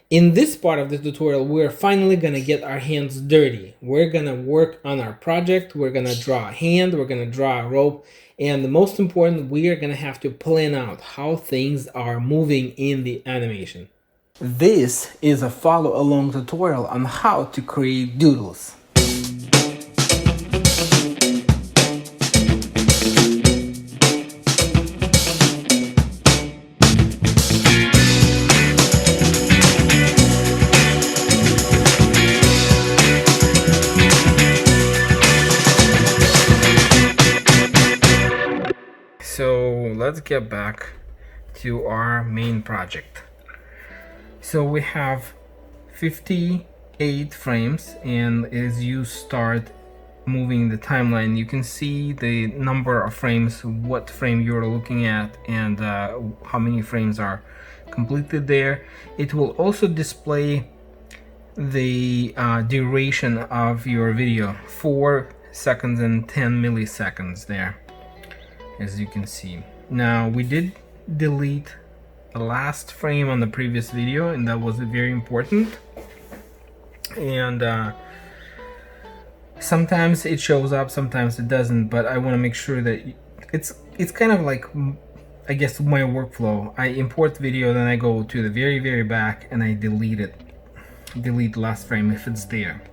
In this part of the tutorial, we're finally gonna get our hands dirty. We're gonna work on our project, we're gonna draw a hand, we're gonna draw a rope, and the most important, we are gonna have to plan out how things are moving in the animation. This is a follow-along tutorial on how to create doodles. So let's get back to our main project. So we have 58 frames, and as you start moving the timeline, you can see the number of frames, what frame you're looking at, and how many frames are completed there. It will also display the duration of your video, 4 seconds and 10 milliseconds there, as you can see. Now, we did delete the last frame on the previous video, and that was very important. And sometimes it shows up, sometimes it doesn't, but I want to make sure that it's kind of like, I guess, my workflow. I import video, then I go to the very back and I delete the last frame if it's there.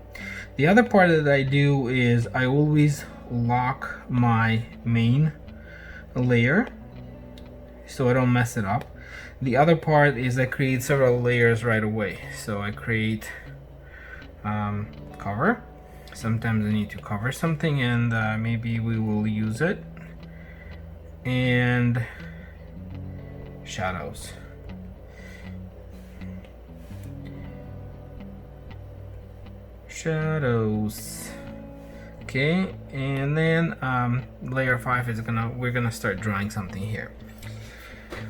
The other part that I do is I always lock my main layer so I don't mess it up. The other part is I create several layers right away. So I create cover. Sometimes I need to cover something, and maybe we will use it. And shadows. Okay, and then layer 5 is we're gonna start drawing something here.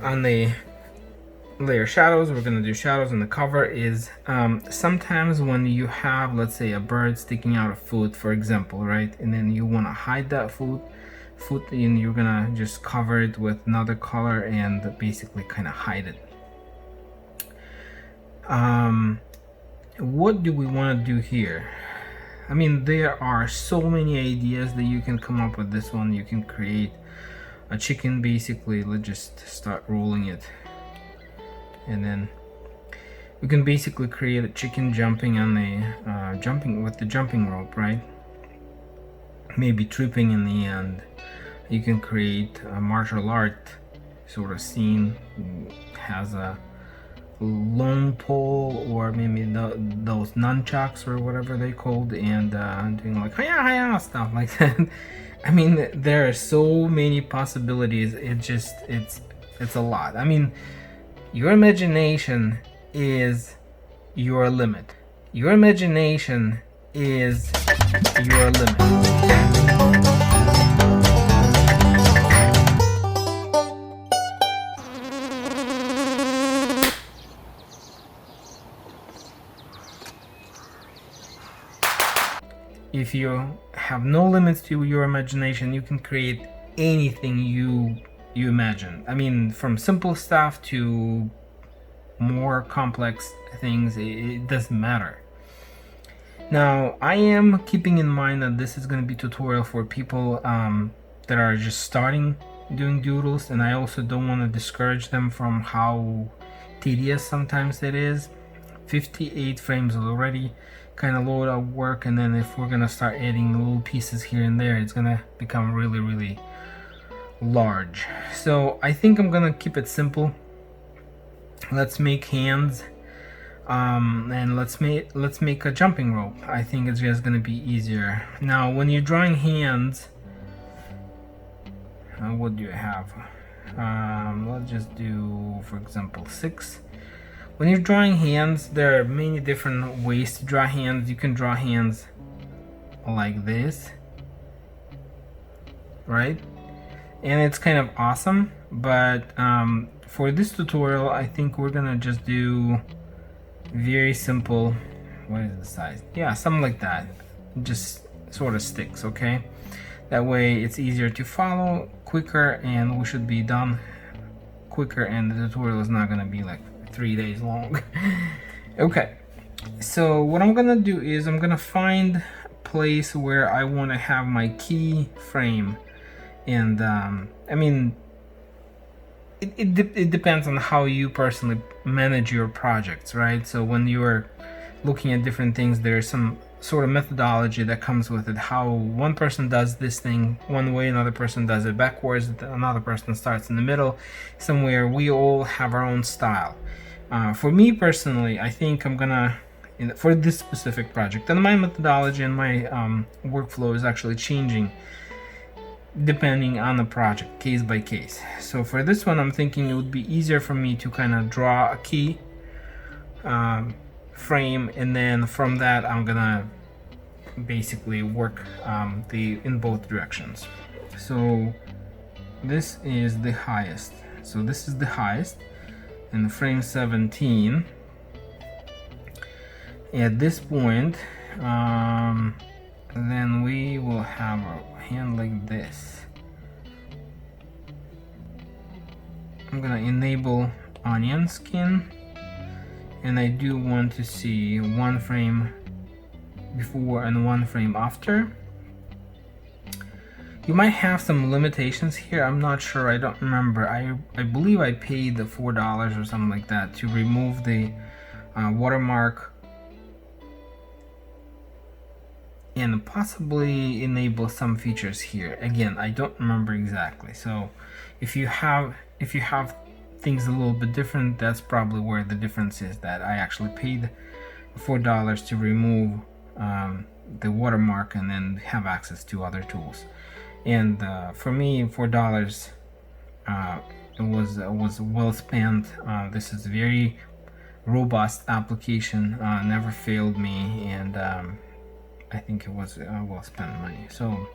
On the layer shadows, we're gonna do shadows, and the cover is sometimes when you have, let's say, a bird sticking out a foot, for example, right, and then you want to hide that foot, and you're gonna just cover it with another color and basically kind of hide it. What do we want to do here? I mean, there are so many ideas that you can come up with. This one, you can create a chicken, basically. Let's just start rolling it, and then we can basically create a chicken jumping on the jumping with the jumping rope, right? Maybe tripping in the end. You can create a martial art sort of scene, has a long pole, or maybe those nunchucks or whatever they called, and doing like hiya hiya stuff like that. I mean, there are so many possibilities. It's a lot. I mean, your imagination is your limit. Your imagination is your limit. If you have no limits to your imagination, you can create anything you imagine. I mean, from simple stuff to more complex things, it doesn't matter. Now, I am keeping in mind that this is going to be a tutorial for people that are just starting doing doodles, and I also don't want to discourage them from how tedious sometimes it is. 58 frames already kind of load of work, and then if we're gonna start adding little pieces here and there, it's gonna become really large. So I think I'm gonna keep it simple. Let's make hands, and let's make a jumping rope. I think it's just gonna be easier. Now, when you're drawing hands, what do you have? Let's just do, for example, 6. When you're drawing hands, there are many different ways to draw hands. You can draw hands like this, right? And it's kind of awesome, but for this tutorial, I think we're gonna just do very simple. What is the size? Yeah, something like that. Just sort of sticks, okay? That way it's easier to follow, quicker, and we should be done quicker, and the tutorial is not gonna be like 3 days long. Okay, so what I'm gonna do is I'm gonna find a place where I want to have my keyframe, and I mean, it depends on how you personally manage your projects, right? So when you're looking at different things, there's some sort of methodology that comes with it. How one person does this thing one way, another person does it backwards, another person starts in the middle. Somewhere we all have our own style. For me personally, I think I'm gonna, for this specific project, and my methodology and my workflow is actually changing depending on the project, case by case. So for this one, I'm thinking it would be easier for me to kind of draw a key frame, and then from that I'm gonna basically work in both directions. So this is the highest. So this is the highest in frame 17. At this point, then we will have a hand like this. I'm gonna enable onion skin, and I do want to see one frame before and one frame after. You might have some limitations here. I'm not sure. I don't remember. I believe I paid the $4 or something like that to remove the watermark and possibly enable some features here. Again, I don't remember exactly. So if you have things a little bit different, that's probably where the difference is, that I actually paid $4 to remove the watermark and then have access to other tools. And for me, $4 it was well spent. This is a very robust application, never failed me, and I think it was well spent money. So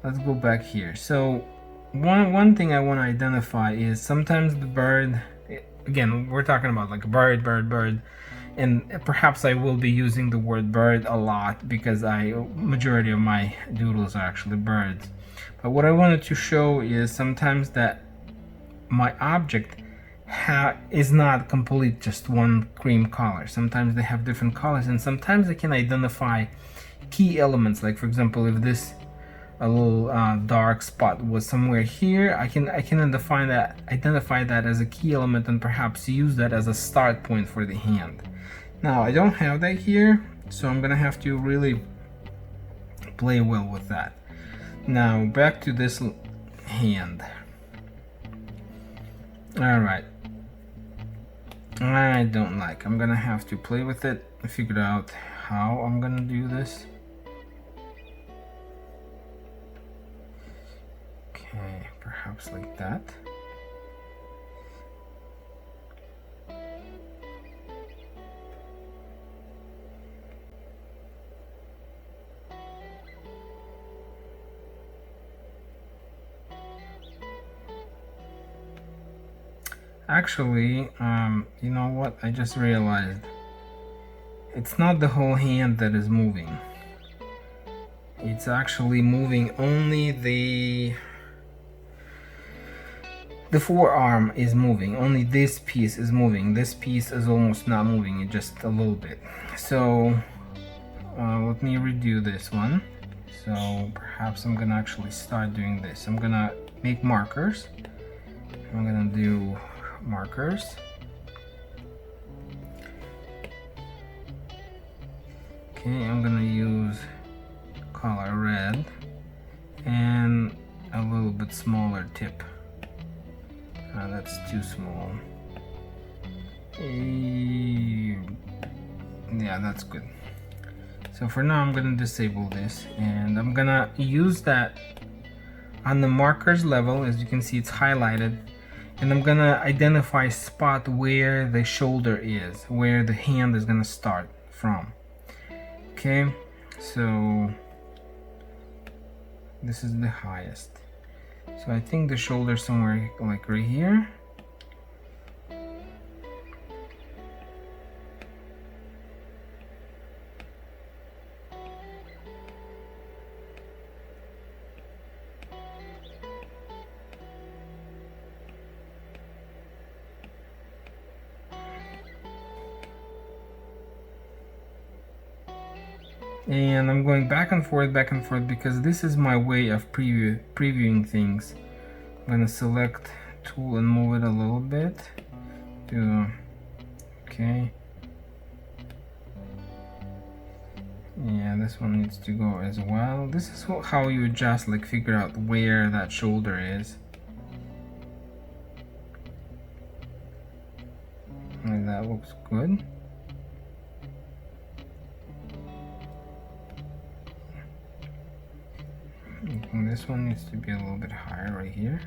let's go back here. So one thing I want to identify is sometimes the bird, again, we're talking about like a bird, and perhaps I will be using the word bird a lot because majority of my doodles are actually birds. But what I wanted to show is sometimes that my object is not complete just one cream color. Sometimes they have different colors, and sometimes I can identify key elements. Like for example, if this a little dark spot was somewhere here, I can identify that as a key element and perhaps use that as a start point for the hand. Now I don't have that here, so I'm gonna have to really play well with that. Now back to this hand. Alright, I'm gonna have to play with it and figure out how I'm gonna do this. Okay, perhaps like that. Actually, you know what? I just realized it's not the whole hand that is moving. It's actually moving only the forearm is moving. Only this piece is moving. This piece is almost not moving, it just a little bit. So let me redo this one. So perhaps I'm gonna actually start doing this. I'm gonna make markers. I'm gonna do markers. Okay, I'm gonna use color red and a little bit smaller tip. That's too small. Yeah, that's good. So for now I'm gonna disable this, and I'm gonna use that on the markers level. As you can see, it's highlighted, and I'm gonna identify a spot where the shoulder is, where the hand is gonna start from. Okay, so this is the highest. So I think the shoulder somewhere like right here. And I'm going back and forth because this is my way of previewing things. I'm gonna select tool and move it a little bit to, okay. Yeah, this one needs to go as well. This is how you just like figure out where that shoulder is. And that looks good. And this one needs to be a little bit higher right here.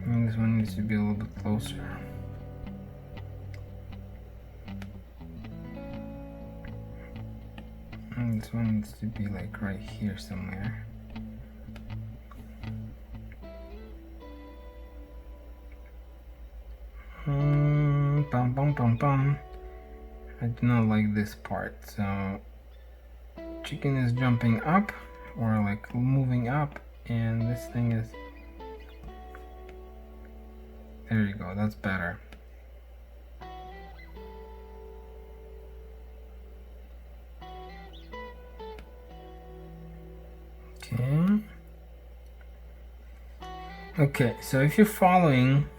And this one needs to be a little bit closer. And this one needs to be like right here somewhere. Bum bum bum bum. I do not like this part. So chicken is jumping up or like moving up, and this thing is, there you go, that's better. Okay, so if you're following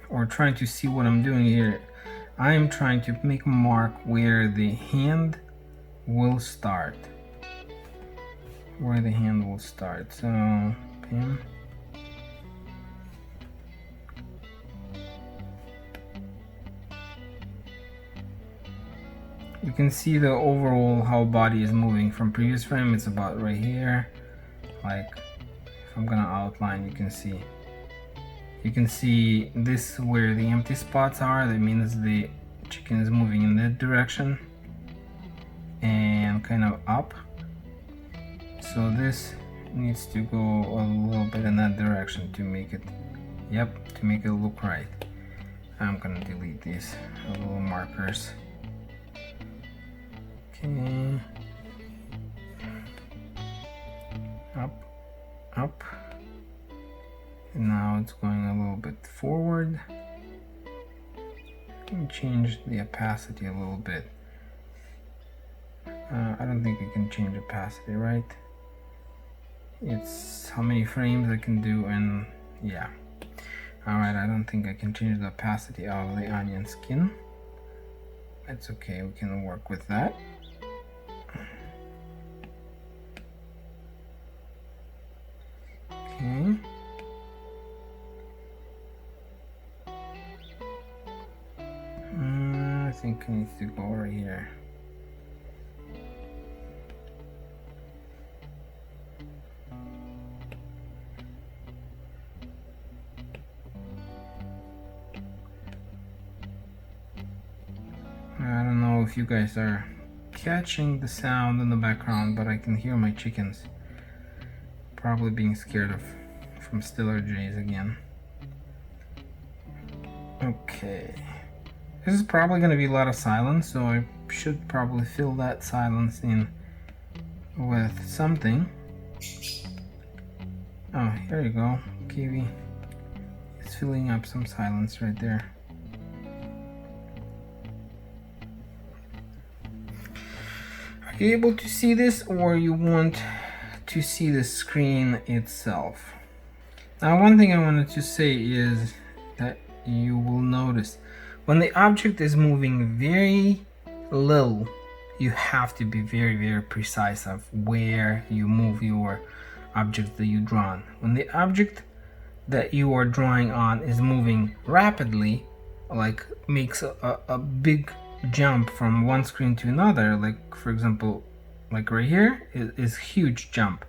or trying to see what I'm doing here, I am trying to make a mark where the hand will start. Where the hand will start. So, pin. You can see the overall how body is moving from previous frame. It's about right here. Like, if I'm gonna outline, you can see. You can see this where the empty spots are. That means the chicken is moving in that direction and kind of up. So this needs to go a little bit in that direction to make it, yep, to make it look right. I'm gonna delete these little markers. Okay. Up, up. And now it's going a little bit forward. And change the opacity a little bit. I don't think I can change opacity, right? It's how many frames I can do, and yeah. Alright, I don't think I can change the opacity of the onion skin. It's okay, we can work with that. Okay. I think it needs to go right here. I don't know if you guys are catching the sound in the background, but I can hear my chickens probably being scared from Stiller Jays again. Okay. This is probably going to be a lot of silence, so I should probably fill that silence in with something. Oh, here you go. Kiwi. It's filling up some silence right there. Are you able to see this, or you want to see the screen itself? Now, one thing I wanted to say is that you will notice when the object is moving very little, you have to be very, very precise of where you move your object that you drawn. When the object that you are drawing on is moving rapidly, like makes a big jump from one screen to another, like for example, like right here is huge jump,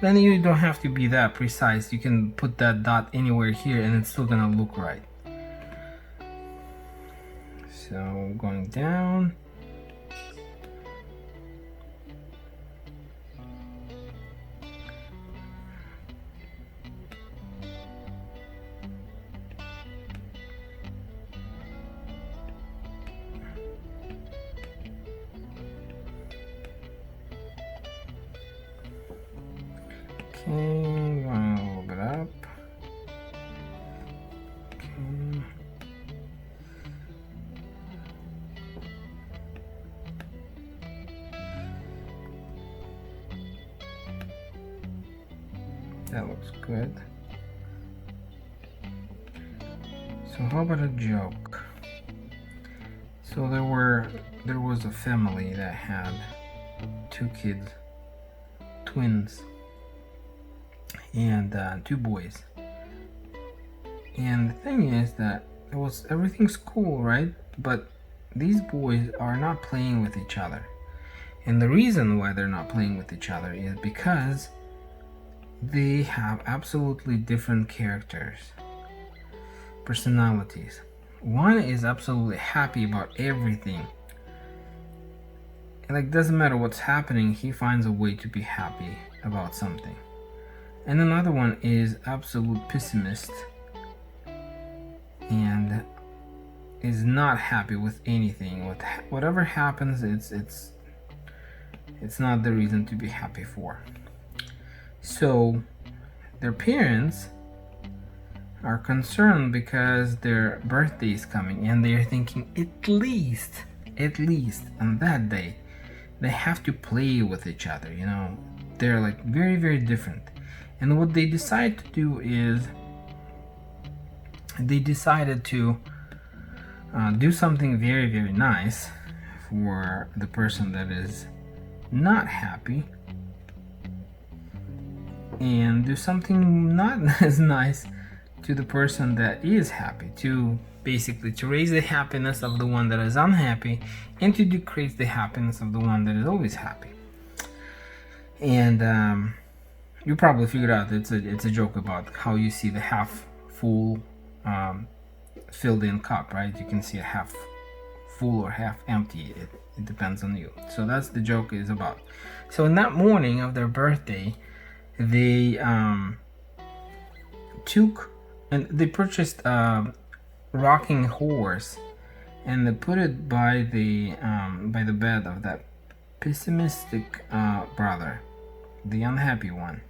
then you don't have to be that precise. You can put that dot anywhere here and it's still gonna look right. So going down. Okay, going a little bit up. Okay. That looks good. So how about a joke? So there was a family that had 2 kids, twins, and 2 boys. And the thing is that everything's cool, right? But these boys are not playing with each other. And the reason why they're not playing with each other is because they have absolutely different characters, personalities. One is absolutely happy about everything. Like, doesn't matter what's happening, he finds a way to be happy about something. And another one is absolute pessimist and is not happy with anything. With whatever happens, it's not the reason to be happy for. So their parents are concerned because their birthday is coming, and they're thinking at least on that day they have to play with each other. You know, they're like very, very different. And what they decide to do is they decided to do something very, very nice for the person that is not happy, and do something not as nice to the person that is happy, to basically to raise the happiness of the one that is unhappy and to decrease the happiness of the one that is always happy. And you probably figured out it's a joke about how you see the half full filled in cup, right? You can see a half full or half empty. It depends on you. So that's the joke is about. So in that morning of their birthday, they they purchased a rocking horse, and they put it by the bed of that pessimistic brother, the unhappy one.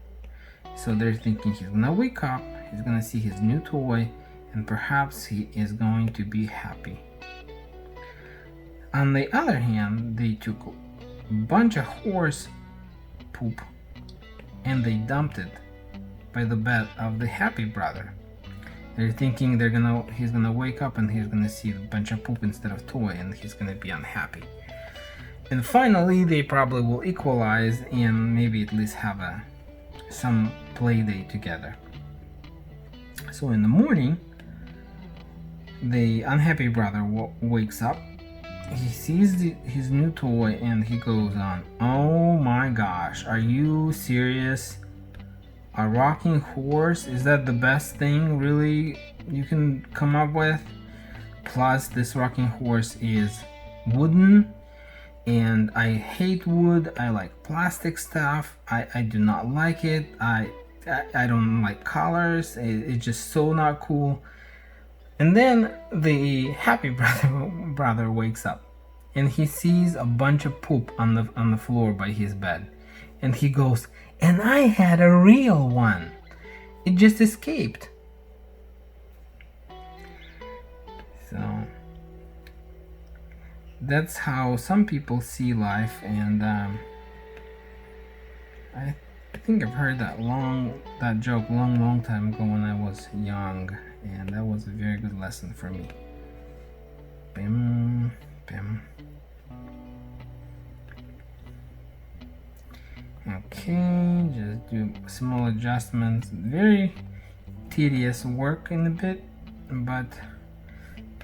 So they're thinking he's gonna wake up, he's gonna see his new toy, and perhaps he is going to be happy. On the other hand, they took a bunch of horse poop and they dumped it by the bed of the happy brother. They're thinking he's gonna wake up and he's gonna see a bunch of poop instead of toy, and he's gonna be unhappy. And finally, they probably will equalize and maybe at least have some play day together. So in the morning, the unhappy brother wakes up. He sees his new toy and he goes on, "Oh my gosh, are you serious? A rocking horse? Is that the best thing really you can come up with? Plus this rocking horse is wooden, and I hate wood. I like plastic stuff. I do not like it. I don't like colors. It's just so not cool." And then the happy brother wakes up and he sees a bunch of poop on the floor by his bed, and he goes, "And I had a real one. It just escaped." So that's how some people see life, and I think I've heard that joke long time ago when I was young, and that was a very good lesson for me. Bim, bim. Okay, just do small adjustments. Very tedious work in a bit, but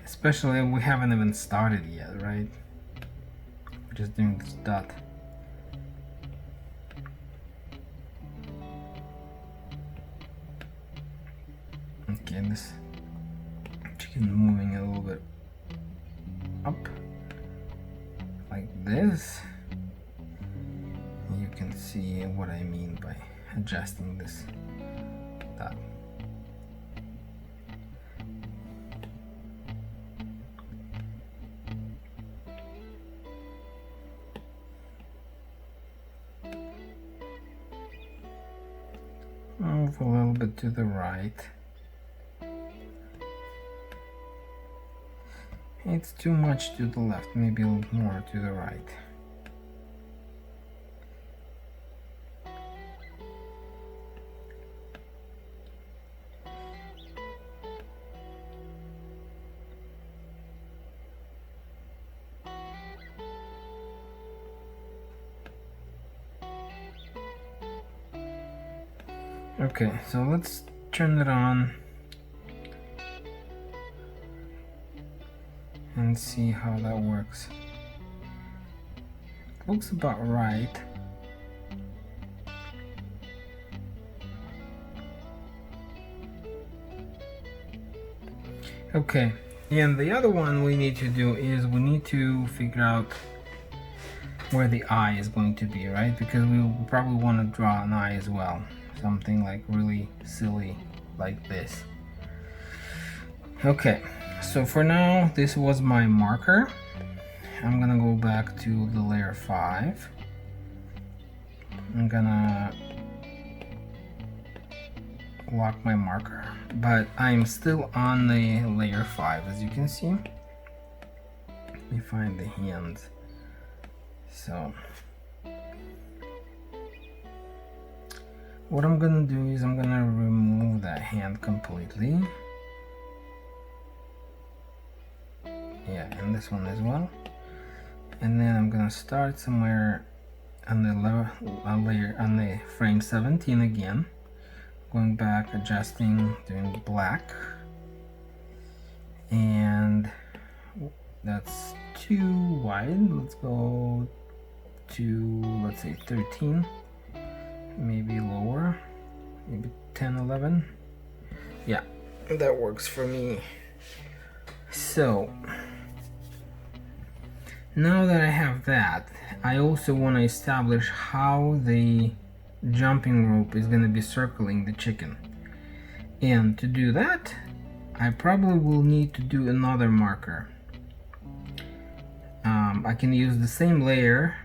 especially we haven't even started yet, right? We're just doing this dot. Okay, this chicken moving a little bit up like this. You can see what I mean by adjusting this dot. Move a little bit to the right. It's too much to the left, maybe a little more to the right. Okay, so let's turn it on and see how that works. Looks about right. Okay, and the other one we need to do is we need to figure out where the eye is going to be, right? Because we probably want to draw an eye as well. Something like really silly like this. Okay, so for now, this was my marker. I'm gonna go back to the layer 5. I'm gonna lock my marker, but I'm still on the layer 5, as you can see. Let me find the hands. So what I'm gonna do is I'm gonna remove that hand completely. Yeah, and this one as well. And then I'm gonna start somewhere on the layer on the frame 17 again. Going back, adjusting, doing black, and that's too wide. Let's go to, let's say 13, maybe lower, maybe 10, 11. Yeah, that works for me. So now that I have that, I also want to establish how the jumping rope is going to be circling the chicken. And to do that, I probably will need to do another marker. I can use the same layer,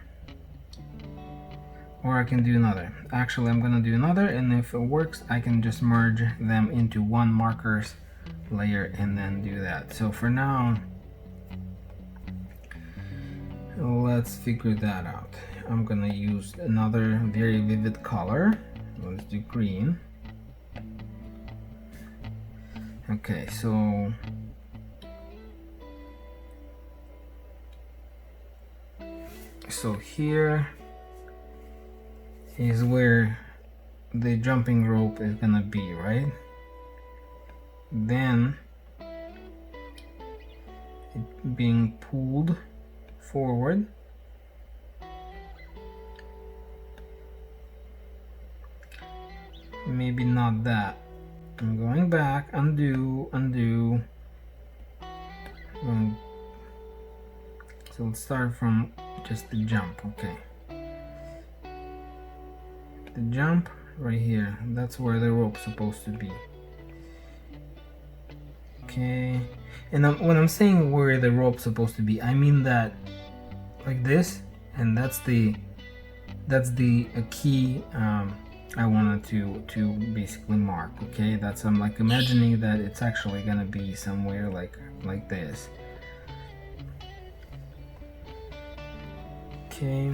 or I can do another. Actually, I'm going to do another, and if it works, I can just merge them into one markers layer and then do that. So for now, let's figure that out. I'm gonna use another very vivid color. Let's do green. Okay, so here is where the jumping rope is gonna be, right? Then it being pulled forward. Maybe not that. I'm going back, undo. So let's start from just the jump, okay. The jump right here, that's where the rope's supposed to be. Okay, and when I'm saying where the rope's supposed to be, I mean that like this, and that's the key I wanted to basically mark. Okay, that's, I'm like imagining that it's actually gonna be somewhere like this. Okay,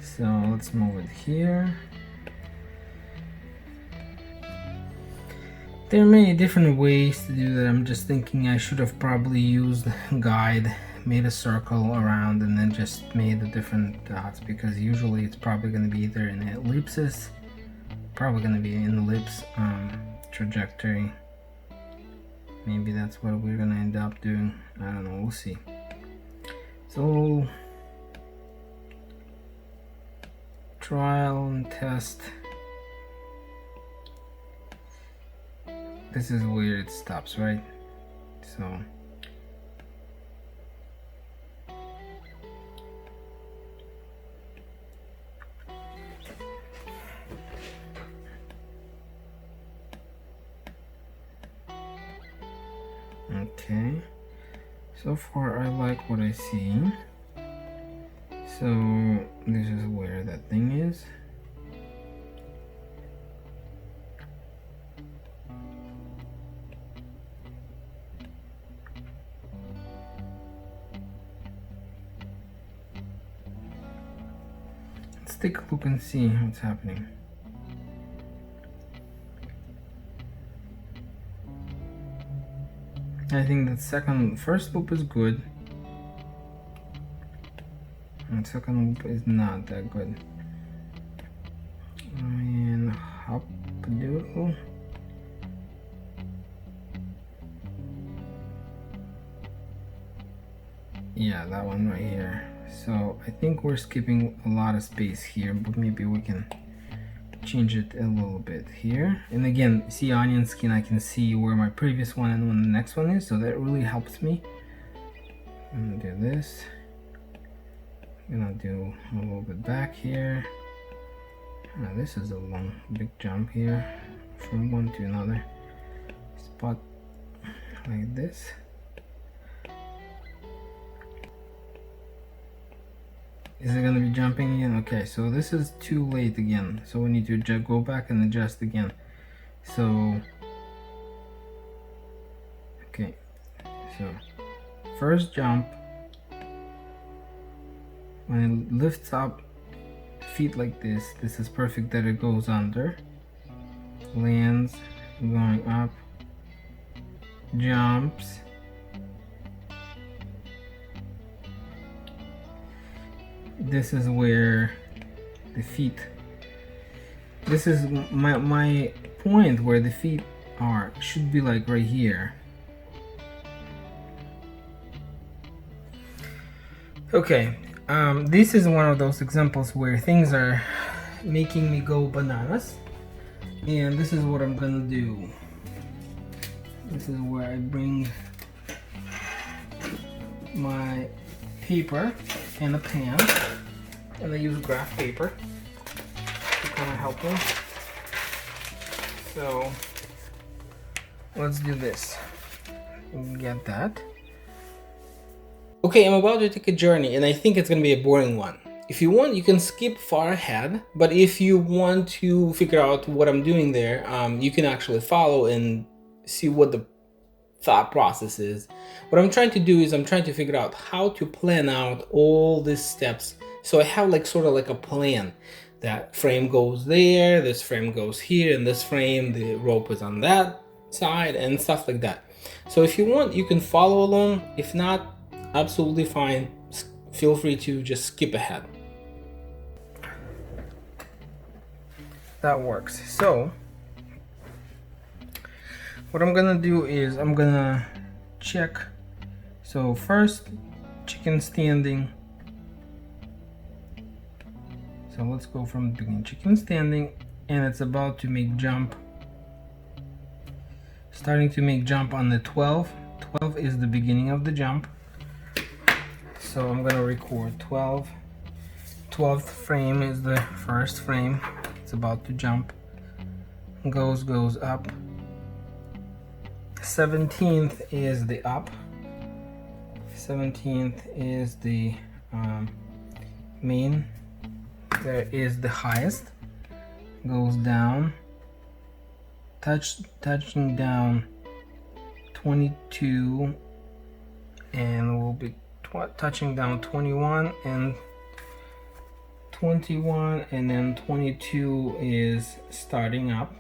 so let's move it here. There are many different ways to do that. I'm just thinking I should have probably used guide, made a circle around, and then just made the different dots, because usually it's probably going to be either in ellipses, probably going to be in ellipse trajectory. Maybe that's what we're going to end up doing. I don't know, we'll see. So trial and test. This is where it stops, right? So okay, so far I like what I see. So this is where that thing is. Let's take a look and see what's happening. I think the first loop is good, and second loop is not that good. Oh, yeah. Doodle. Yeah, that one right here. So I think we're skipping a lot of space here, but maybe we can change it a little bit here. And again, see onion skin, I can see where my previous one and when the next one is, so that really helps me. I'm gonna do this. I'm gonna do a little bit back here. This is a long, big jump here from one to another spot like this. Is it gonna be jumping again? Okay, so this is too late again. So we need to go back and adjust again. So, okay, so first jump, when it lifts up feet like this is perfect that it goes under, lands, going up, jumps, this is where the feet, this is my point where the feet are, should be like right here. Okay, this is one of those examples where things are making me go bananas, and this is what I'm gonna do. This is where I bring my paper and a pen, and I use graph paper to kind of help me. So let's do this. Get that. Okay, I'm about to take a journey, and I think it's gonna be a boring one. If you want, you can skip far ahead, but if you want to figure out what I'm doing there, you can actually follow and see what the thought process is. What I'm trying to do is I'm trying to figure out how to plan out all these steps. So I have like sort of like a plan. That frame goes there, this frame goes here, and this frame, the rope is on that side, and stuff like that. So if you want, you can follow along. If not, absolutely fine. Feel free to just skip ahead. That works. So what I'm gonna do is I'm gonna check. So first, chicken standing. So let's go from the beginning. Chicken standing, and it's about to make jump. Starting to make jump on the 12. 12 is the beginning of the jump. So I'm gonna record 12. 12th frame is the first frame. It's about to jump. Goes up. 17th is the up. 17th is the main. There is the highest. Goes down. Touching down 22, and we'll be touching down 21 and 21, and then 22 is starting up.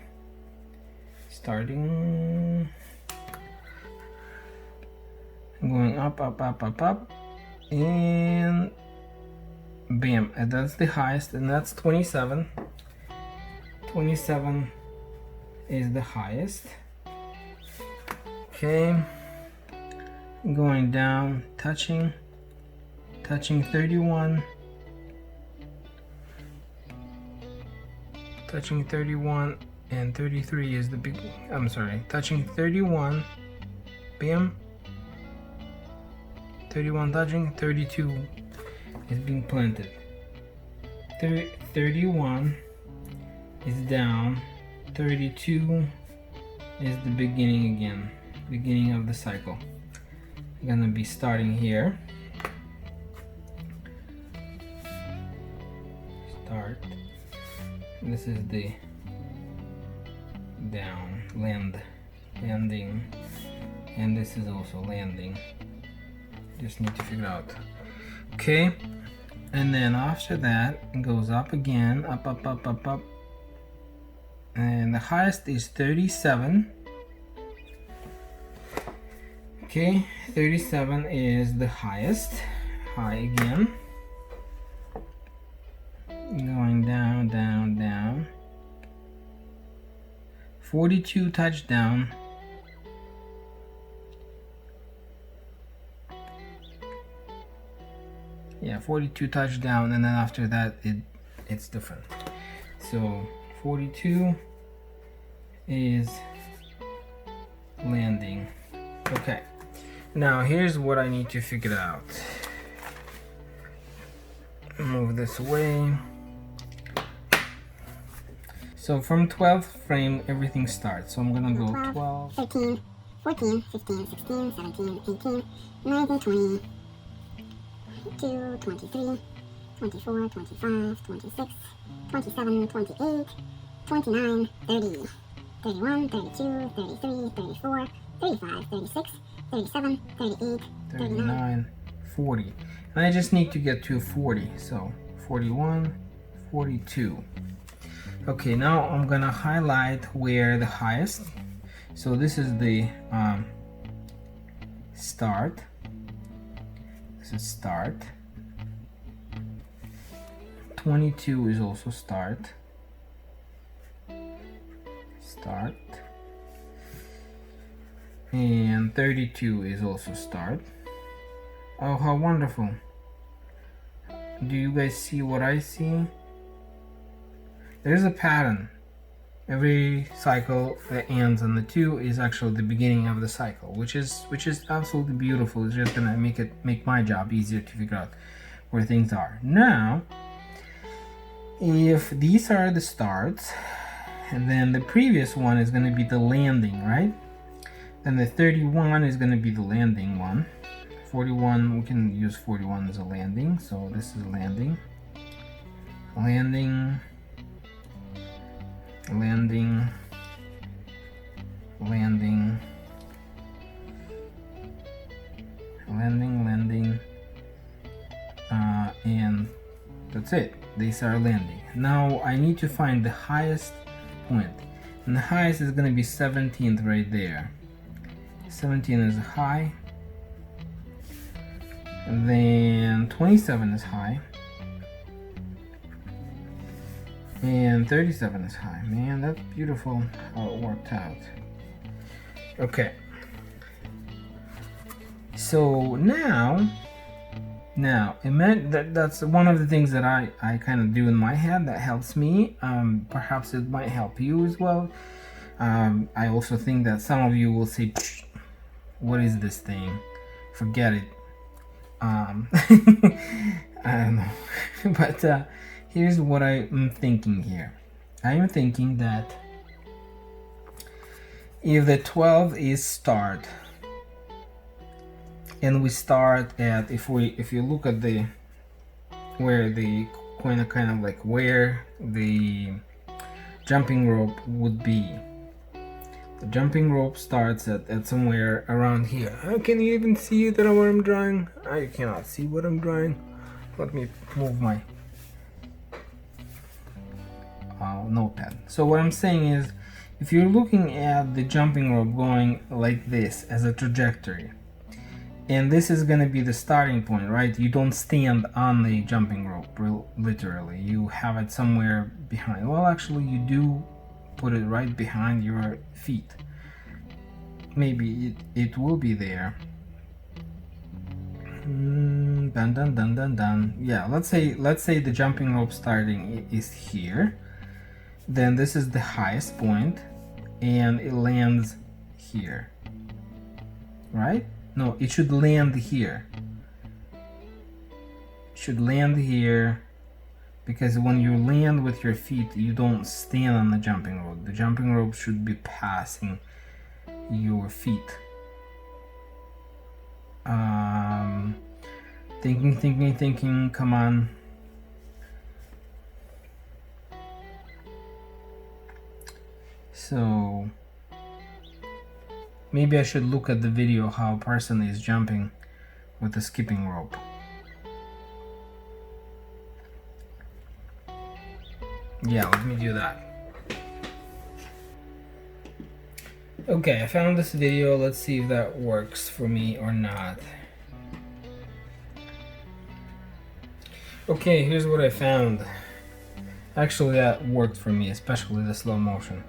Starting, going up, and bam, and that's the highest, and that's 27. 27 is the highest. Okay, going down, touching 31, touching 31, and 33 is the big, I'm sorry, touching 31, bam, 31 touching, 32 is being planted, 31 is down, 32 is the beginning again, beginning of the cycle. I'm gonna be starting here. Start. This is the down, landing, and this is also landing. Just need to figure out. Okay, and then after that it goes up again, up, and the highest is 37. Okay, 37 is the highest, high again, going down. 42 touchdown. Yeah, 42 touchdown, and then after that it's different. So 42 is landing. Okay, now here's what I need to figure out. Move this away. So from 12th frame everything starts. So I'm gonna go 12, 13, 14, 15, 16, 17, 18, 19, 20, 22, 23, 24, 25, 26, 27, 28, 29, 30, 31, 32, 33, 34, 35, 36, 37, 38, 39, 40. And I just need to get to 40. So 41, 42. Okay, now I'm gonna highlight where the highest. So this is the start. This is start. 22 is also start. Start. And 32 is also start. Oh, how wonderful. Do you guys see what I see? There's a pattern. Every cycle that ends on the 2 is actually the beginning of the cycle, which is absolutely beautiful. It's just gonna make my job easier to figure out where things are. Now, if these are the starts, and then the previous one is gonna be the landing, right? Then the 31 is gonna be the landing one. 41, we can use 41 as a landing, so this is landing. Landing. Landing, landing, landing, landing, and that's it. These are landing. Now I need to find the highest point, and the highest is going to be 17th right there. 17 is high, and then 27 is high. And 37 is high. Man, that's beautiful how it worked out. Okay. So now it meant that's one of the things that I kind of do in my head that helps me. Perhaps it might help you as well. I also think that some of you will say, what is this thing? Forget it. I don't know. But here's what I'm thinking here. I am thinking that if the 12 is start, and we start at, if you look at the where the kind of like where the jumping rope would be. The jumping rope starts at somewhere around here. Can you even see that what I'm drawing? I cannot see what I'm drawing. Let me move my notepad. So what I'm saying is, if you're looking at the jumping rope going like this as a trajectory, and this is going to be the starting point, right? You don't stand on the jumping rope, literally. You have it somewhere behind. Well, actually, you do put it right behind your feet. Maybe it will be there. Dun dun dun dun dun. Yeah, let's say the jumping rope starting is here. Then this is the highest point, and it lands here, right? No, it should land here. It should land here, because when you land with your feet, you don't stand on the jumping rope. The jumping rope should be passing your feet. Thinking, come on. So maybe I should look at the video how a person is jumping with a skipping rope. Yeah, let me do that. Okay, I found this video. Let's see if that works for me or not. Okay, here's what I found. Actually, that worked for me, especially the slow motion.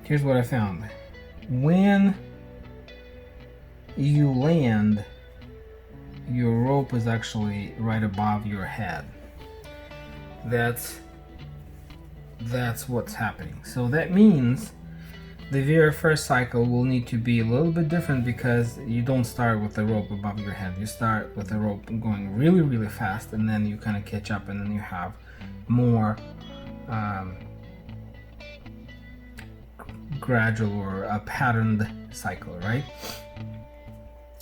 Here's what I found. When you land, your rope is actually right above your head. That's what's happening. So that means the very first cycle will need to be a little bit different, because you don't start with the rope above your head. You start with the rope going really, really fast, and then you kind of catch up, and then you have more gradual or a patterned cycle, right?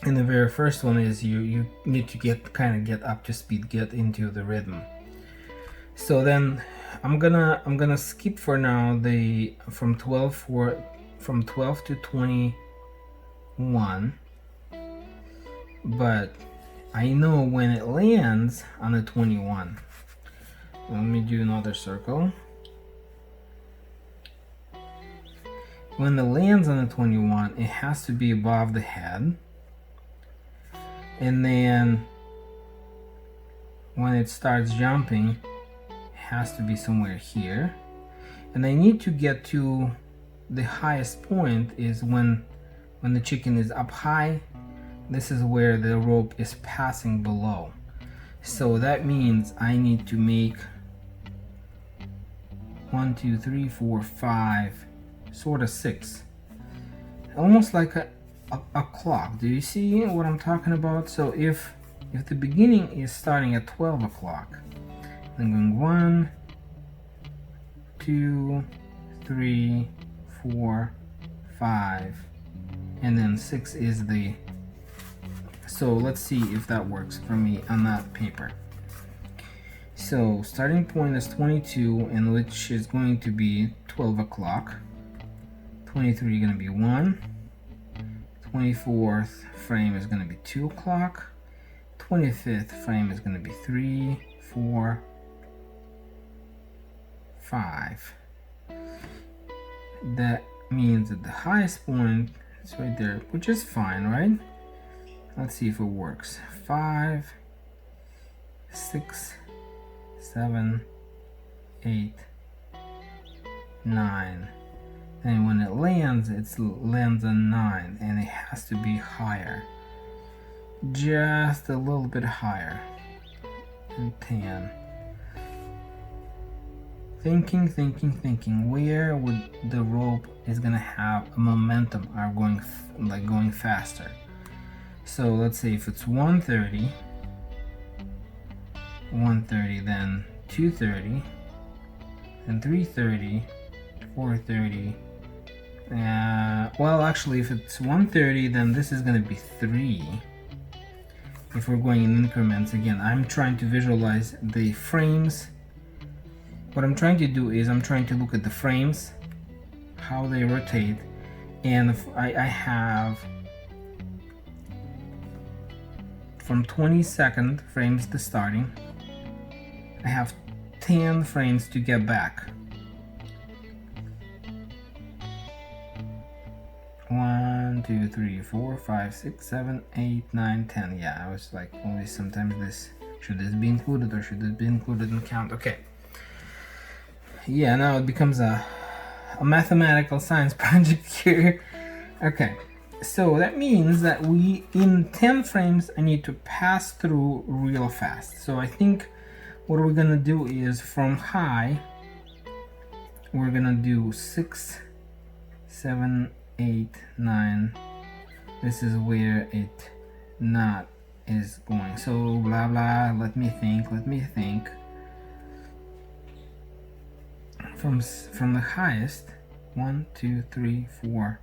And the very first one is you need to get up to speed, get into the rhythm. So then I'm gonna skip for now the from 12 to 21, but I know when it lands on the 21. Let me do another circle. When it lands on the 21, it has to be above the head, and then when it starts jumping, has to be somewhere here, and I need to get to the highest point is when the chicken is up high. This is where the rope is passing below. So that means I need to make 1, 2, 3, 4, 5, sort of 6, almost like a clock. Do you see what I'm talking about? So if the beginning is starting at 12 o'clock, I'm going 1, 2, 3, 4, 5, and then 6 is the. So let's see if that works for me on that paper. So starting point is 22, and which is going to be 12 o'clock. 23 is going to be 1. 24th frame is going to be 2 o'clock. 25th frame is going to be 3, 4, 5. That means that the highest point is right there, which is fine, right? Let's see if it works. 5, 6, 7, 8, 9. And when it lands, it lands on 9, and it has to be higher. Just a little bit higher. And 10. Thinking, where would the rope is gonna have a momentum or going faster. So let's say if it's 130, then 230, then 330, 430. Well, actually, if it's 130, then this is gonna be 3. If we're going in increments, again, I'm trying to visualize the frames. What I'm trying to do is I'm trying to look at the frames, how they rotate, and if I have from 22nd frames to starting, I have 10 frames to get back. 1, 2, 3, 4, 5, 6, 7, 8, 9, 10. Yeah, I was like, always sometimes this, should this be included or should this be included in count? Okay. Yeah, now it becomes a mathematical science project here. Okay, so that means that in 10 frames, I need to pass through real fast. So I think what we're gonna do is from high, we're gonna do 6, 7, 8, 9. This is where it not is going. So blah blah, let me think. From the highest, 1, 2, 3, 4,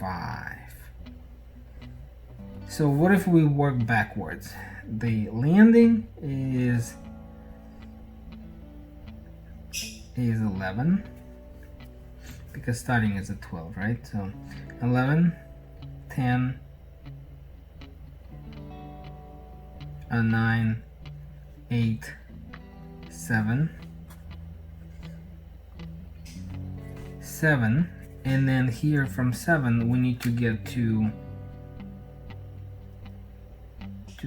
5. So what if we work backwards? The landing is 11, because starting is at 12, right? So 11, 10, 9, 8, 7, 7, and then here from 7 we need to get to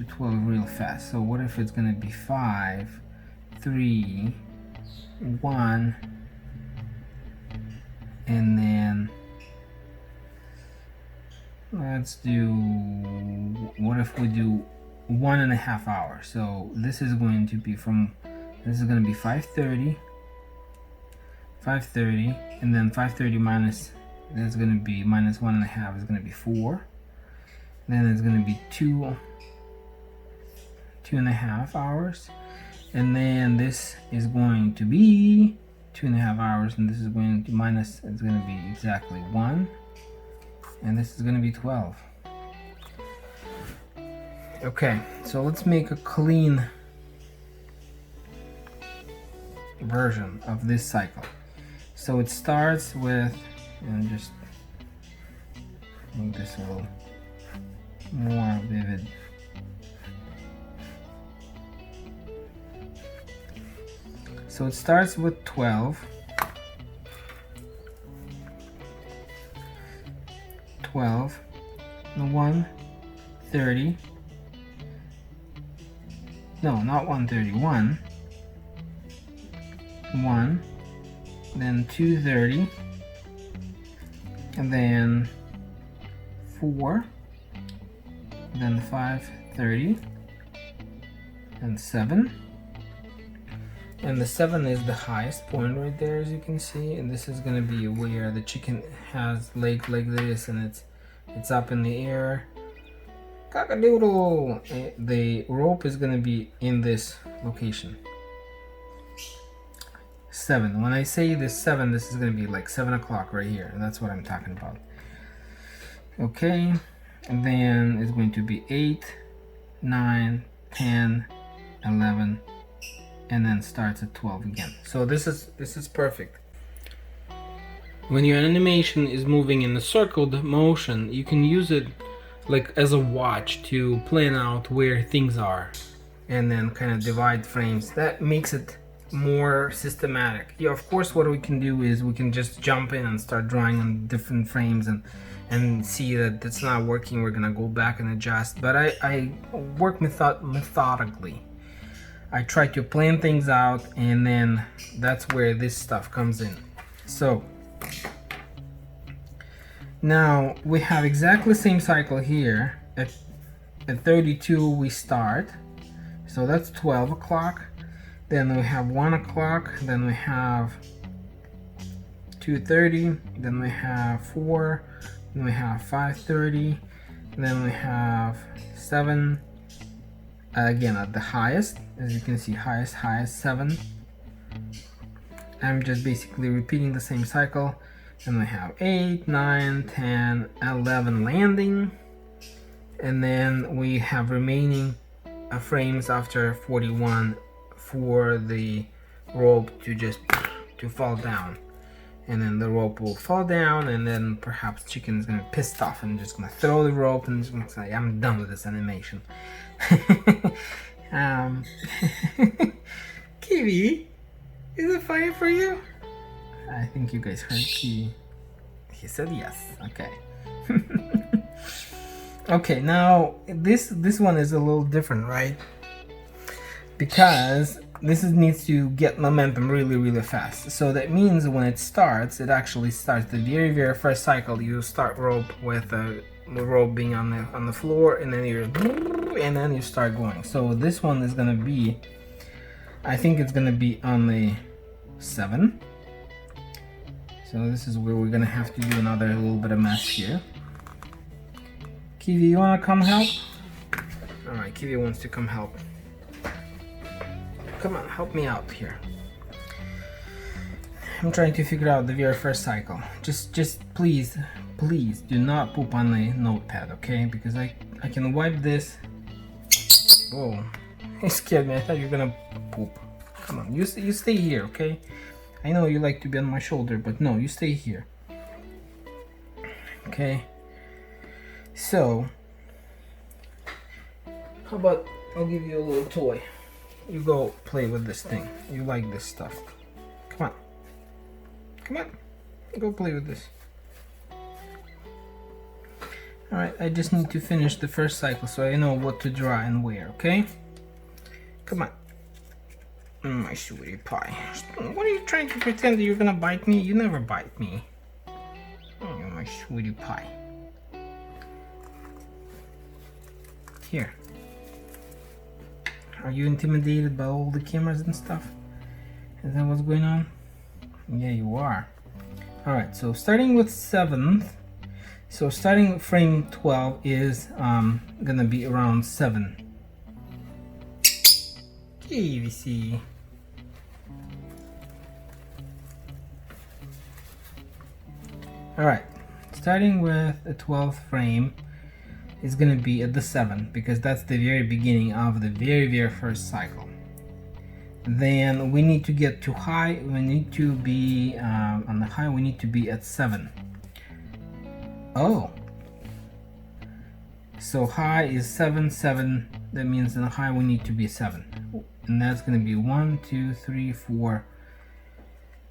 12 real fast. So what if it's gonna be 5, 3, 1, and then let's do, what if we do 1.5 hours? So this is going to be from, this is going to be 5:30, and then 5:30 minus, that's going to be minus 1.5 is going to be 4. Then it's going to be 2.5 hours, and then this is going to be 2.5 hours, and this is going to minus, it's going to be exactly 1, and this is going to be 12. Okay, so let's make a clean version of this cycle. So it starts with, and just make this a little more vivid. So it starts with 12, 1, 30, no, not 131, 1, then 230, and then 4, then 5:30, and 7, and the 7 is the highest point right there, as you can see, and this is going to be where the chicken has legs like this, and it's up in the air. Cock-a-doodle! The rope is going to be in this location. 7. When I say this 7, this is going to be like 7 o'clock right here, and that's what I'm talking about. Okay, and then it's going to be 8, 9, 10, 11, and then starts at 12 again. So this is perfect. When your animation is moving in a circled motion, you can use it like as a watch to plan out where things are, and then kind of divide frames. That makes it more systematic. Yeah, of course, what we can do is we can just jump in and start drawing on different frames and see that that's not working. We're gonna go back and adjust. But I work methodically. I try to plan things out, and then that's where this stuff comes in. So now we have exactly the same cycle here. At 32 we start, so that's 12 o'clock. Then we have 1 o'clock, then we have 2:30, then we have 4, then we have 5:30, then we have 7, again at the highest, as you can see, highest 7. I'm just basically repeating the same cycle. And we have 8, 9, 10, 11 landing, and then we have remaining frames after 41 for the rope to fall down, and then the rope will fall down, and then perhaps chicken is gonna be pissed off and just gonna throw the rope and just gonna say, I'm done with this animation. Kiwi, is it funny for you? I think you guys heard Kiwi. He said yes. Okay. Okay, now this one is a little different, right? Because this needs to get momentum really fast. So that means when it starts, it actually starts the very first cycle. You start rope with the rope being on the floor, and then you start going. So this one is gonna be, I think it's gonna be on the 7. So this is where we're gonna have to do another little bit of mess here. Kiwi, you wanna come help? Alright, Kiwi wants to come help. Come on, help me out here. I'm trying to figure out the very first cycle. Just please do not poop on the notepad, okay? Because I can wipe this. Whoa, it scared me. I thought you were gonna poop. Come on, you stay here, okay? I know you like to be on my shoulder, but no, you stay here. Okay. So, how about I'll give you a little toy. You go play with this thing. You like this stuff. Come on. Come on. Go play with this. Alright, I just need to finish the first cycle so I know what to draw and where, okay? Come on. My sweetie pie. What are you trying to pretend that you're gonna bite me? You never bite me. sweetie pie. Here. Are you intimidated by all the cameras and stuff? Is that what's going on? Yeah, you are. Alright, so starting with 7th, so starting frame 12 is gonna be around 7. KVC. Alright, starting with the 12th frame is gonna be at the 7 because that's the very beginning of the very first cycle. Then we need to get to high, we need to be on the high, we need to be at 7. Oh, so high is 7, 7, that means in the high we need to be 7, and that's going to be 1, 2, 3, 4.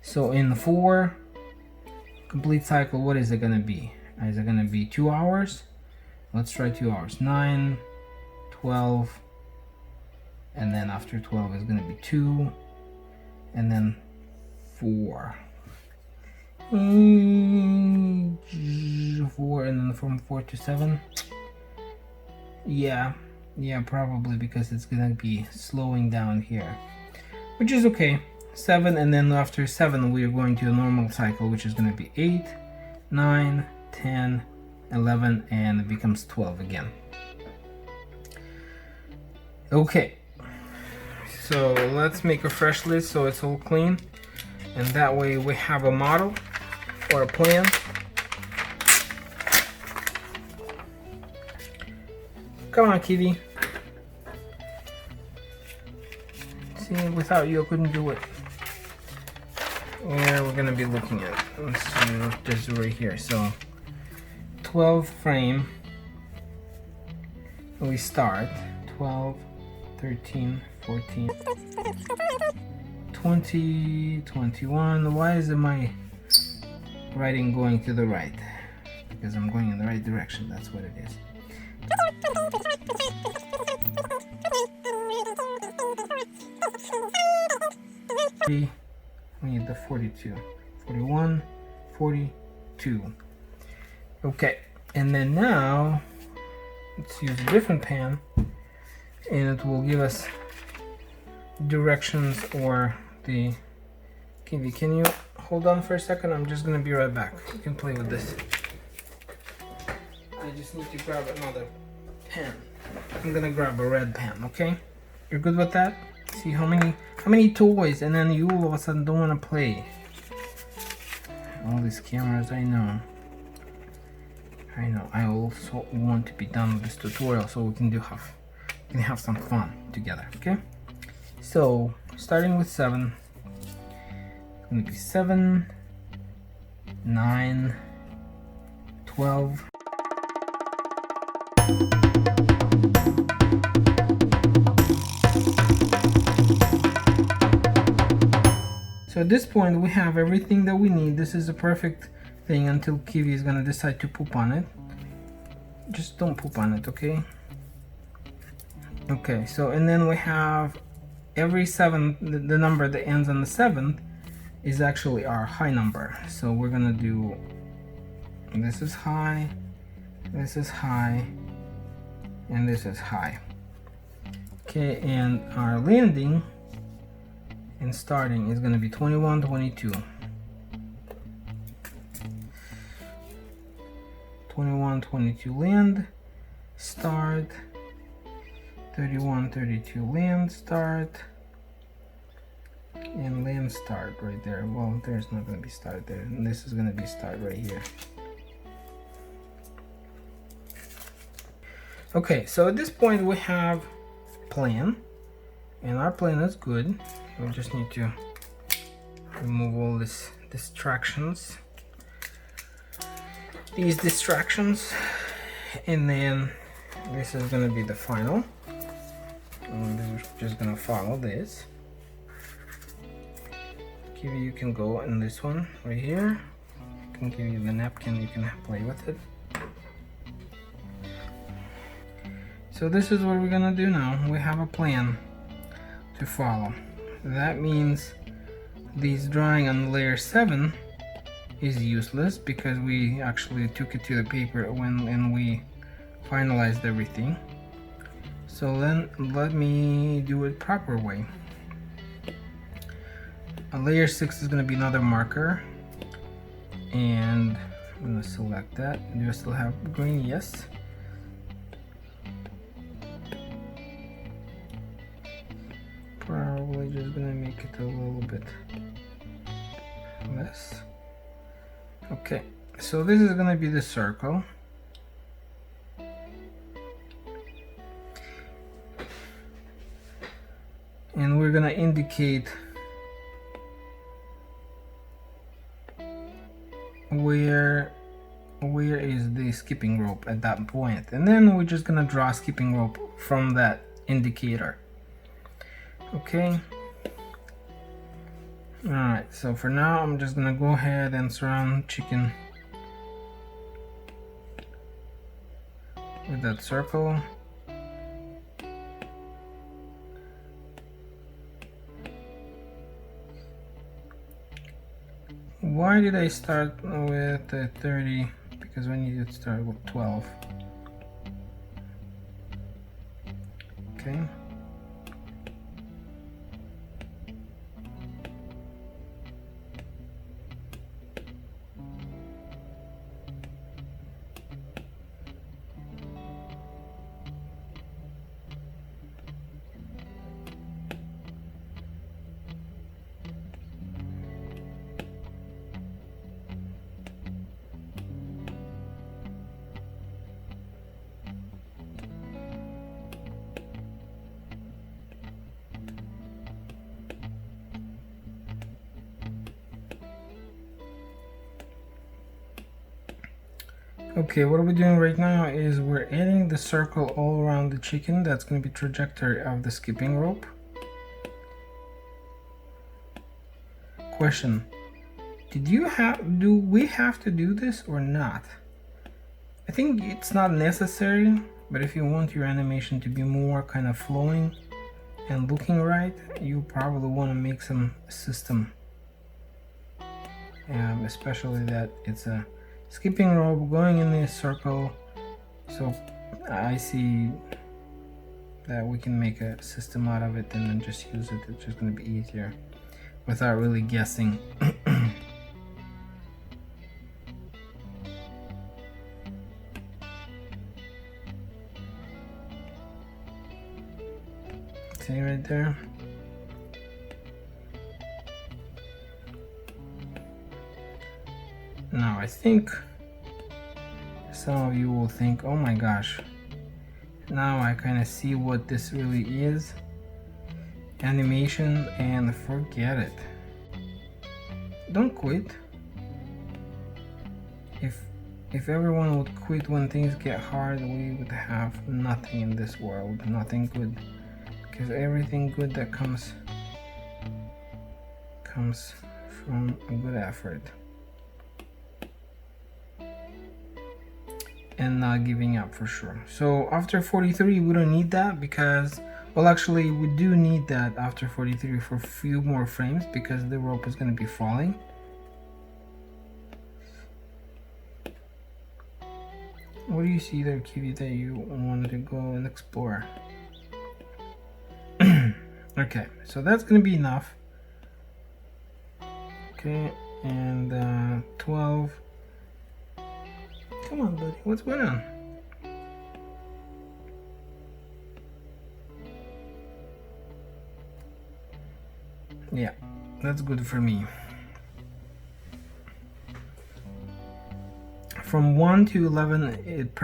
So in 4 complete cycle, what is it going to be? Is it going to be 2 hours? Let's try 2 hours. 9, 12, and then after 12 is going to be 2, and then 4. 4, and then from 4 to 7. Yeah, probably because it's gonna be slowing down here, which is okay. 7, and then after 7 we are going to a normal cycle, which is going to be 8, 9, 10, 11, and it becomes 12 again. Okay, so let's make a fresh list so it's all clean, and that way we have a model or a plan. Come on, kitty. See, without you I couldn't do it. Where we're gonna be looking at, let's see, just right here. So 12th frame, we start 12, 13, 14, 20, 21. Why is my writing going to the right? Because I'm going in the right direction, that's what it is. We need the 42, 41, 42. Okay, and then now let's use a different pen, and it will give us directions or the. Can you hold on for a second? I'm just gonna be right back. You can play with this. I just need to grab another pen. I'm gonna grab a red pen, okay? You're good with that? See how many toys, and then you all of a sudden don't want to play. All these cameras, I know. I also want to be done with this tutorial so we can have some fun together, okay? So starting with 7, it's gonna be 7, 9, 12. So at this point we have everything that we need. This is a perfect thing until Kiwi is gonna decide to poop on it. Just don't poop on it, okay? Okay, so and then we have every 7, the number that ends on the 7th is actually our high number. So we're gonna do, this is high, this is high, and this is high. Okay, and our landing and starting is going to be 21, 22. 21, 22 land, start, 31, 32 land, start, and land start right there. Well, there's not going to be start there, and this is going to be start right here. Okay, so at this point we have plan, and our plan is good. We just need to remove all these distractions, and then this is going to be the final, and we're just going to follow this. Kiwi, you can go in this one right here. I can give you the napkin, you can play with it. So this is what we're going to do now. We have a plan to follow. That means these drawing on layer 7 is useless because we actually took it to the paper when we finalized everything. So then let me do it proper way. Layer 6 is going to be another marker, and I'm going to select that. Do I still have green? Yes. Probably just going to make it a little bit less. Okay, so this is going to be the circle. And we're going to indicate where is the skipping rope at that point, and then we're just gonna draw a skipping rope from that indicator. Okay, all right, so for now I'm just gonna go ahead and surround chicken with that circle. Why did I start with 30? Because we need to start with 12. Okay. Okay, what we're doing right now is we're adding the circle all around the chicken. That's going to be trajectory of the skipping rope. Question: do we have to do this or not? I think it's not necessary, but if you want your animation to be more kind of flowing and looking right, you probably want to make some system, especially that it's a skipping rope going in this circle. So I see that we can make a system out of it and then just use it. It's just going to be easier without really guessing. See right there? Now I think some of you will think, oh my gosh, now I kind of see what this really is, animation, and forget it. Don't quit. If everyone would quit when things get hard, we would have nothing in this world, nothing good, because everything good that comes from a good effort and not giving up, for sure. So after 43 we don't need that, because, well, actually we do need that after 43 for a few more frames, because the rope is going to be falling. What do you see there, Kiwi, that you wanted to go and explore? Okay, so that's going to be enough. Okay, and 12. Come on, buddy, what's going on? Yeah, that's good for me. From 1 to 11 it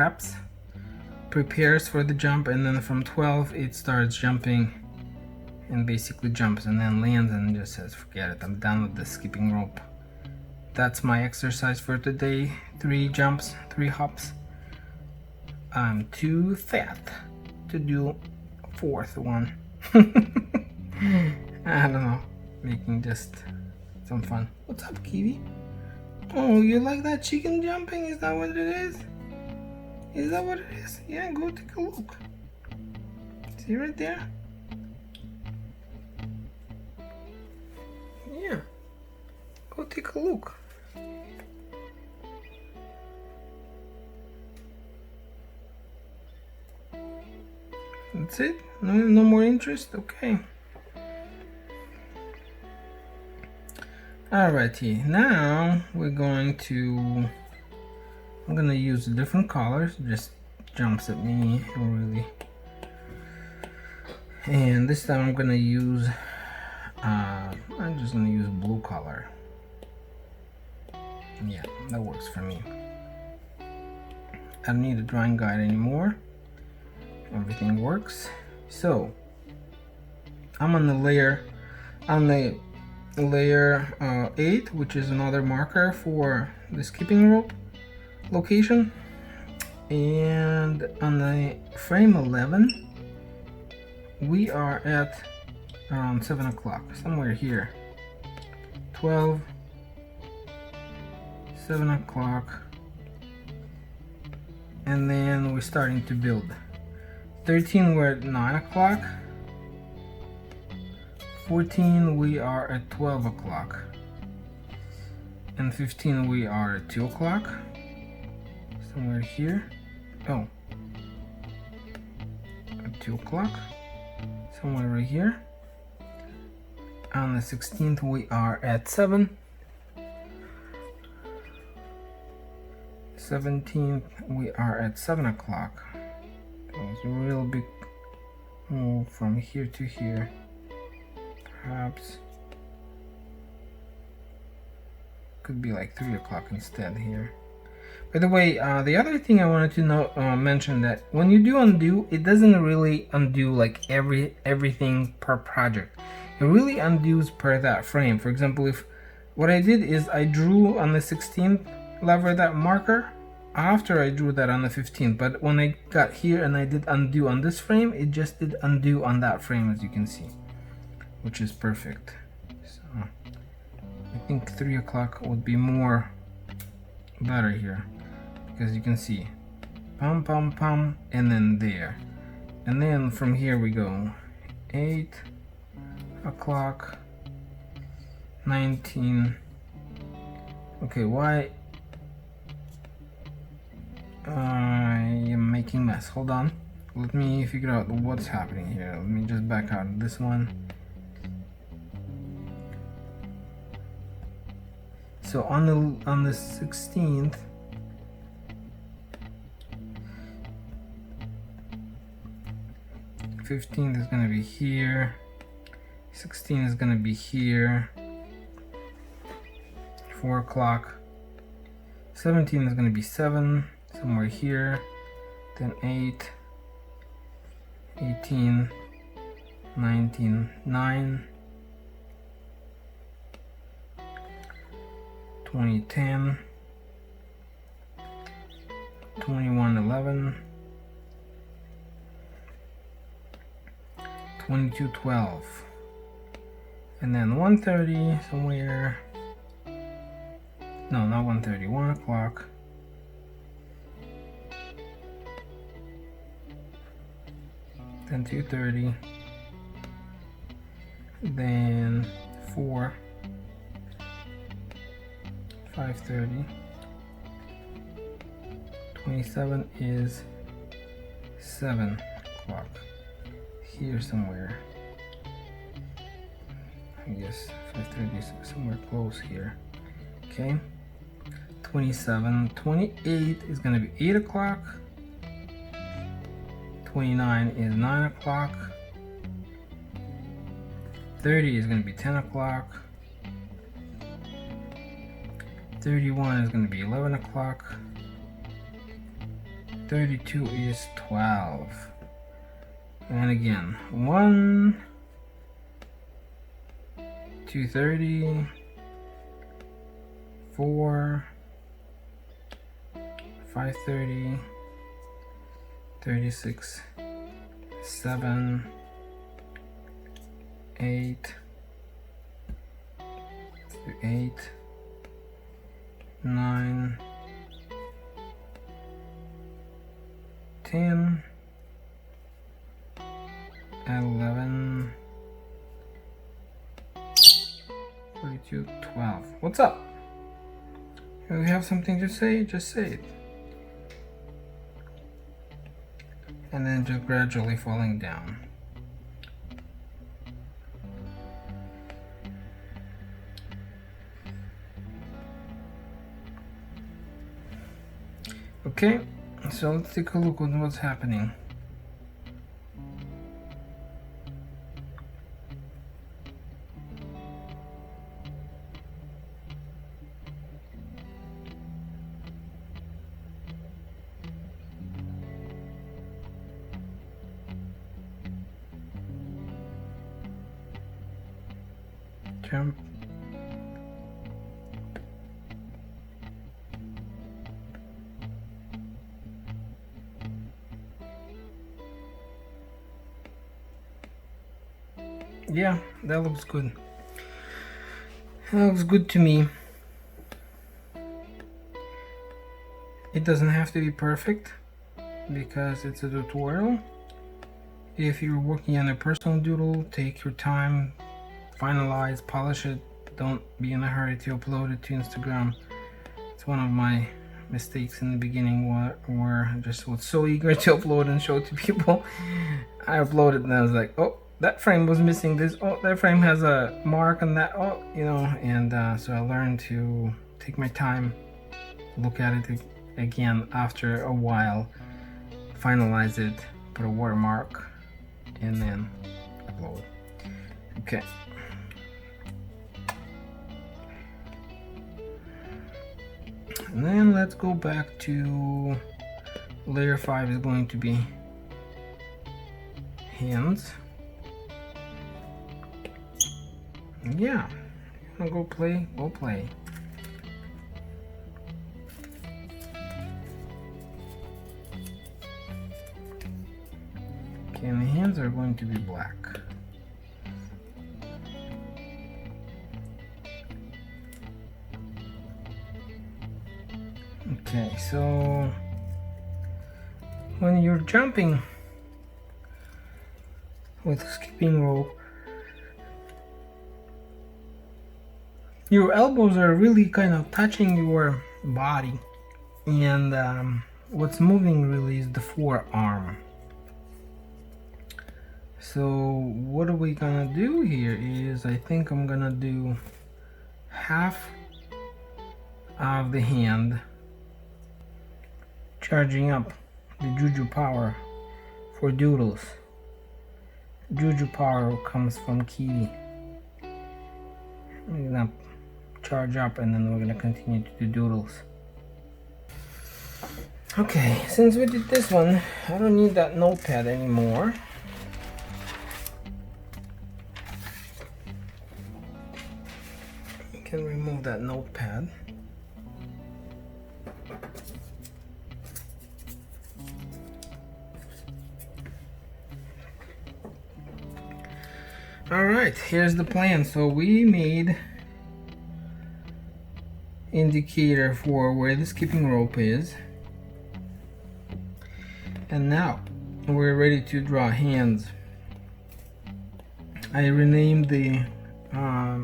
prepares for the jump, and then from 12 it starts jumping and basically jumps and then lands and just says, forget it, I'm done with the skipping rope. That's my exercise for today. 3 jumps, 3 hops. I'm too fat to do a 4th one. I don't know, making just some fun. What's up, Kiwi? Oh, you like that chicken jumping? Is that what it is? Is that what it is? Yeah, go take a look. See right there? Yeah. Go take a look. That's it? No more interest? Okay. Alrighty, now we're going to, I'm gonna use different colors, just jumps at me really. And this time I'm gonna use, I'm just gonna use blue color. Yeah, that works for me. I don't need a drawing guide anymore. Everything works. So I'm on the layer 8, which is another marker for the skipping rope location, and on the frame 11 we are at around 7 o'clock, somewhere here. 12, 7 o'clock, and then we're starting to build. 13 we're at 9 o'clock. 14 we are at 12 o'clock, and 15 we are at 2 o'clock, somewhere here. Oh, at 2 o'clock, somewhere right here. On the 16th we are at 7. 17th we are at 7 o'clock. So it's a real big move from here to here. Perhaps could be like 3 o'clock instead here. By the way, the other thing I wanted to mention, that when you do undo, it doesn't really undo like everything per project. It really undoes per that frame. For example, if what I did is I drew on the 16th lever that marker after I drew that on the 15th, but when I got here and I did undo on this frame, it just did undo on that frame, as you can see, which is perfect. So I think 3 o'clock would be more better here, because you can see pum pum pum, and then there, and then from here we go 8 o'clock, 19. Okay, why I am making mess? Hold on, let me figure out what's happening here. Let me just back out of this one. So on the 16th, '15th is gonna be here, 16 is gonna be here, 4 o'clock, 17 is gonna be 7, somewhere here, then 8, 18, 19, 9, 20, 10, 21, 11, 22, 12, and then 1:30 somewhere. No, not 1:30, 1 o'clock. Then 2:30. Then 4. 5:30. 27 is 7 o'clock. Here somewhere. I guess 5:30 is somewhere close here. Okay. 27, 28 is gonna be 8 o'clock. 29 is 9 o'clock. 30 is gonna be 10 o'clock. 31 is gonna be 11 o'clock. 32 is 12. And again, 1, 2:30, 4, 5:30, 36, 7, 8, 8, 9, 10, 11, 42, 12. What's up? If you have something to say, just say it. and then just gradually falling down. Okay, so let's take a look at what's happening. Jump. Yeah, that looks good. That looks good to me. It doesn't have to be perfect because it's a tutorial. If you're working on a personal doodle, take your time, finalize, polish it. Don't be in a hurry to upload it to Instagram. It's one of my mistakes in the beginning where I just was so eager to upload and show to people. I uploaded and I was like, oh, that frame was missing this, oh, that frame has a mark on that, oh, you know, and so I learned to take my time, look at it again after a while, finalize it, put a watermark, and then upload. Okay. And then let's go back to layer 5 is going to be hands. Yeah, go play, go play. Okay, and the hands are going to be black. Okay, so when you're jumping with a skipping rope, your elbows are really kind of touching your body, and what's moving really is the forearm. So what are we gonna do here is, I think I'm gonna do half of the hand charging up the Juju power for doodles. Juju power comes from Kiwi. I'm gonna charge up and then we're gonna continue to do doodles. Okay, since we did this one, I don't need that notepad anymore. You can remove that notepad. Alright, here's the plan. So we made indicator for where the skipping rope is, and now we're ready to draw hands. I renamed the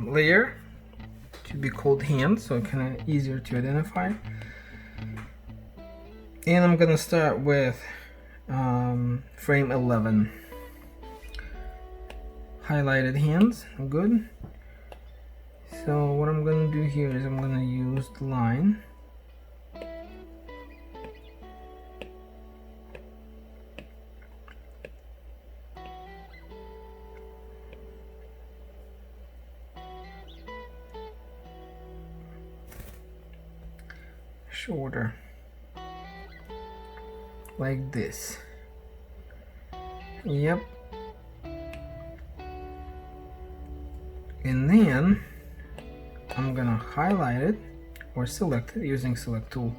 layer to be called hands, so kind of easier to identify, and I'm gonna start with frame 11. Highlighted hands, good. So what I'm gonna do here is I'm gonna use the line shorter like this. Yep. And then I'm gonna highlight it or select it using select tool.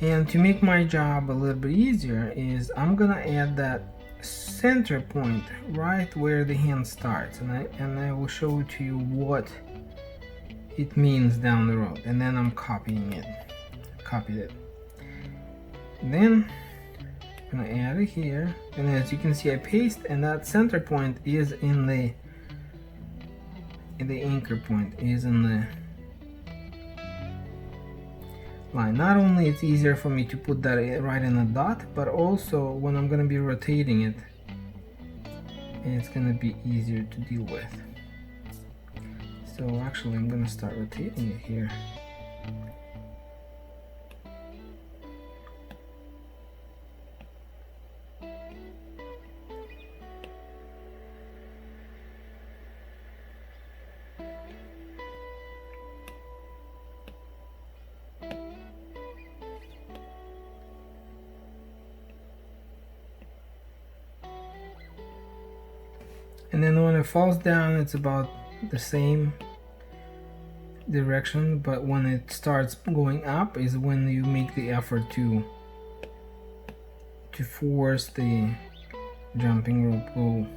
And to make my job a little bit easier is I'm gonna add that center point right where the hand starts, and I will show to you what it means down the road. And then I'm copying it. Copied it. Then I'm gonna add it here, and as you can see, I paste, and that center point is in the anchor point is in the line. Not only it's easier for me to put that right in a dot, but also when I'm gonna be rotating it, it's gonna be easier to deal with. So actually I'm gonna start rotating it here. And then when it falls down, it's about the same direction, but when it starts going up is when you make the effort to force the jumping rope to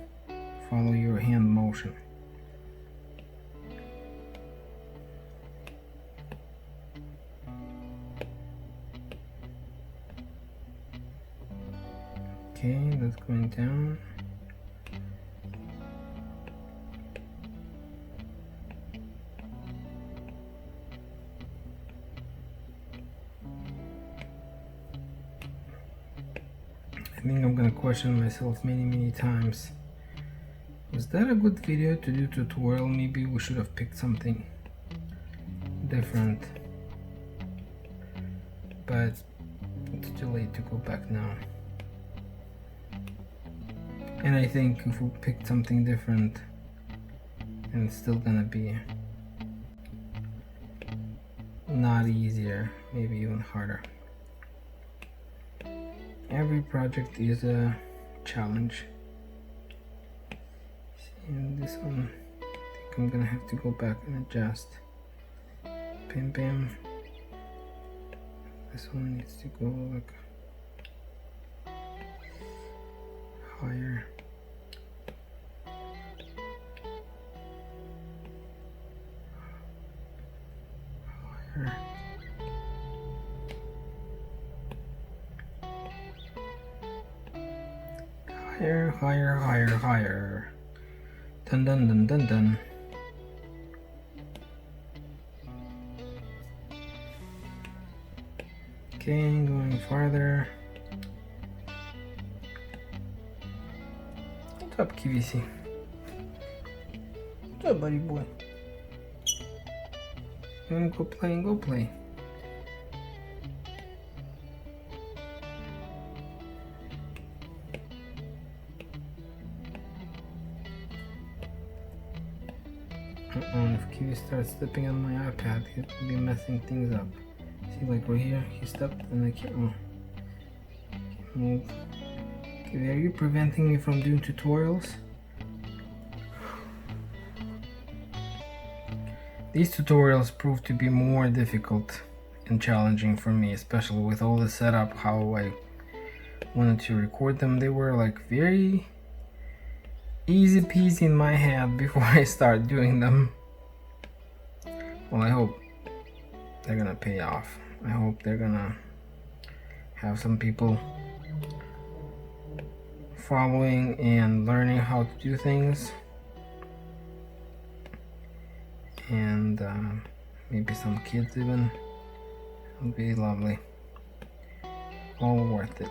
follow your hand motion. Okay, that's going down. I think I'm gonna question myself many times. Was that a good video to do tutorial? Maybe we should have picked something different. But it's too late to go back now. And I think if we picked something different, then it's still gonna be not easier, maybe even harder. Every project is a challenge. And this one, I think I'm gonna have to go back and adjust. Bam bam. This one needs to go like higher. Higher. Higher, higher, higher, higher. Dun dun dun dun dun. Okay, going farther. What's up, KVC? What's up, buddy boy? You wanna go play and go play? If Kiwi starts stepping on my iPad, he'll be messing things up. See, like right here, he stepped and I can't move. Kiwi, are you preventing me from doing tutorials? These tutorials prove to be more difficult and challenging for me, especially with all the setup, how I wanted to record them. They were like very easy peasy in my head before I start doing them. Well, I hope they're gonna pay off. I hope they're gonna have some people following and learning how to do things, and maybe some kids even. It'll be lovely. All worth it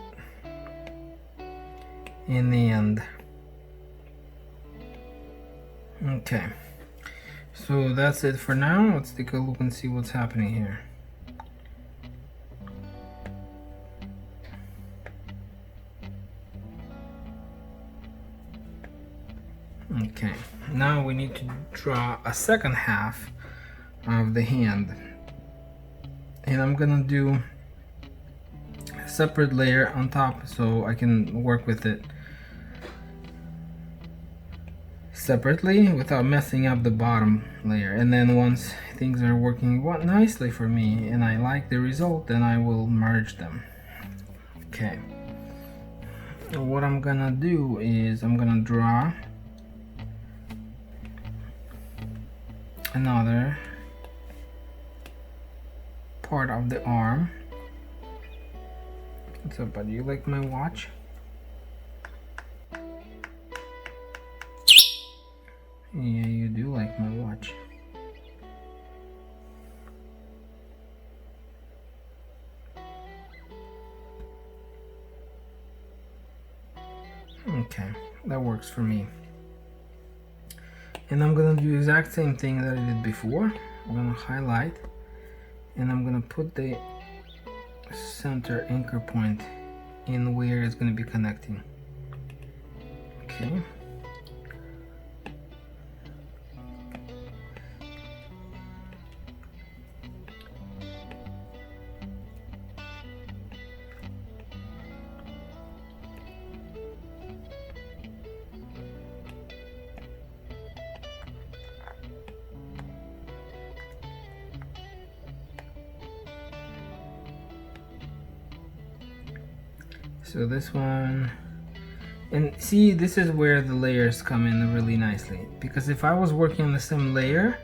in the end. Okay, so that's it for now. Let's take a look and see what's happening here. Okay, now we need to draw a second half of the hand, and I'm gonna do a separate layer on top so I can work with it separately without messing up the bottom layer. And then once things are working nicely for me and I like the result, then I will merge them. Okay, what I'm gonna do is I'm gonna draw another part of the arm. What's up, buddy? You like my watch? Yeah, you do like my watch. Okay, that works for me. And I'm gonna do the exact same thing that I did before. I'm gonna highlight and I'm gonna put the center anchor point in where it's gonna be connecting. Okay. So this one, and see, this is where the layers come in really nicely, because if I was working on the same layer,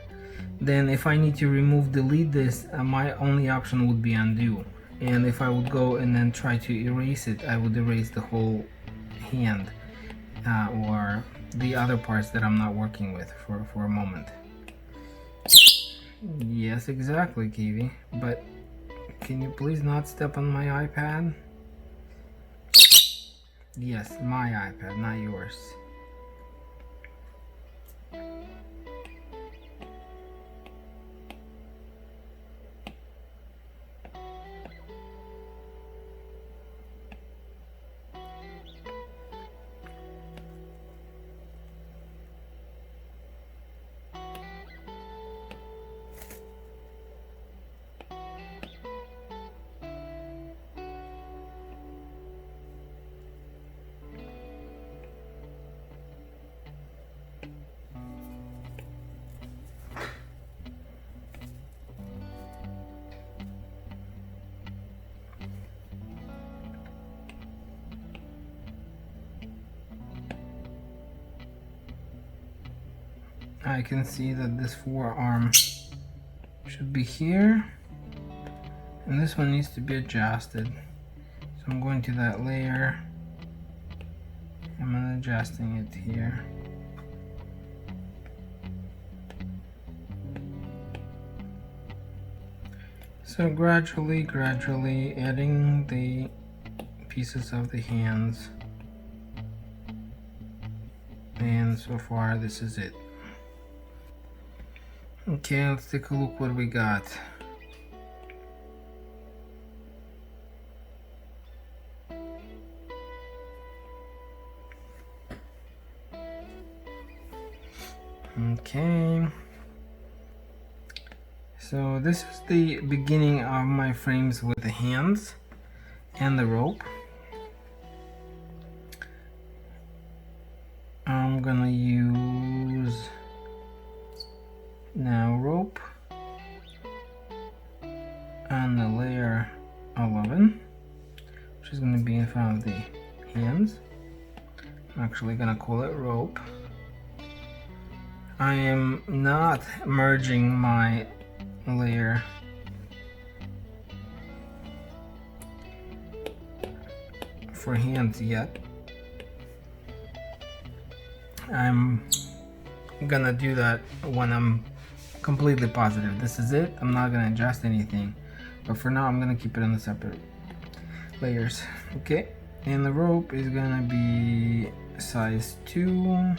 then if I need to delete this, my only option would be undo. And if I would go and then try to erase it, I would erase the whole hand or the other parts that I'm not working with for a moment. Yes, exactly, Kiwi, but can you please not step on my iPad? Yes, my iPad, not yours. I can see that this forearm should be here, and this one needs to be adjusted. So I'm going to that layer, I'm adjusting it here. So gradually adding the pieces of the hands, and so far this is it. Okay, let's take a look what we got. Okay, so this is the beginning of my frames with the hands and the rope. I'm gonna use now rope on the layer 11, which is going to be in front of the hands. I'm actually going to call it rope. I am not merging my layer for hands yet. I'm gonna do that when I'm completely positive this is it. I'm not gonna adjust anything, but for now I'm gonna keep it on the separate layers. Okay, and the rope is gonna be size 2,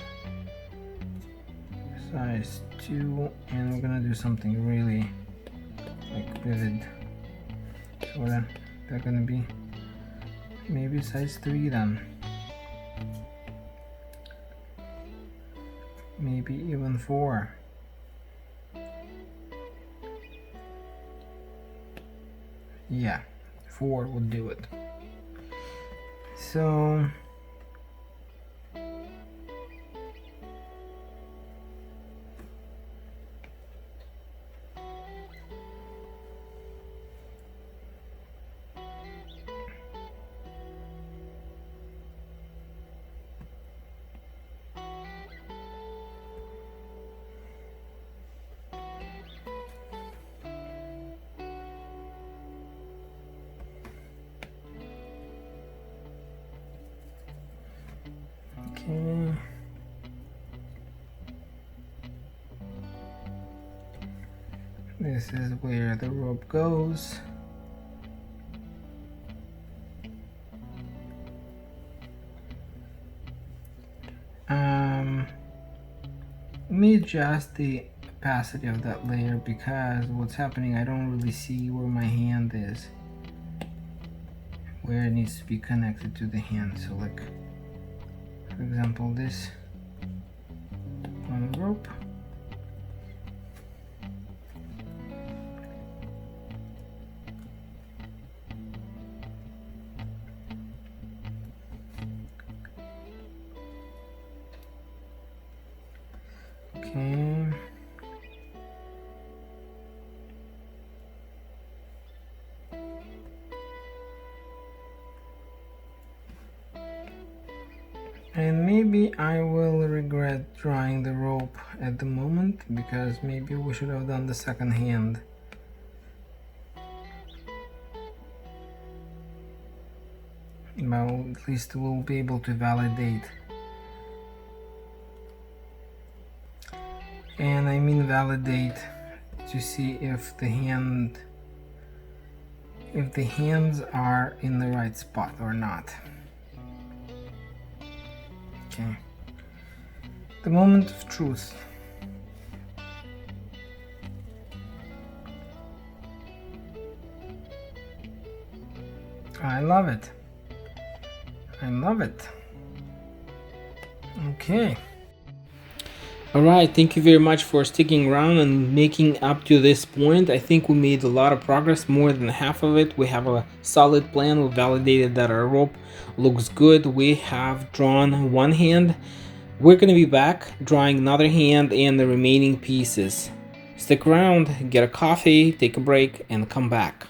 and we're gonna do something really like vivid. So what they're gonna be maybe size 3 then, maybe even 4. Yeah, 4 would do it. So okay. This is where the rope goes. me adjust the opacity of that layer, because what's happening, I don't really see where my hand is, where it needs to be connected to the hand. So like, for example, this on the rope. Okay. And maybe I will regret drawing the rope at the moment, because maybe we should have done the second hand. Well, at least we'll be able to validate. And I mean validate to see if the hands are in the right spot or not. Okay. The moment of truth. I love it. I love it. Okay. Alright, thank you very much for sticking around and making up to this point. I think we made a lot of progress, more than half of it. We have a solid plan. We validated that our rope looks good. We have drawn one hand. We're going to be back drawing another hand and the remaining pieces. Stick around, get a coffee, take a break, and come back.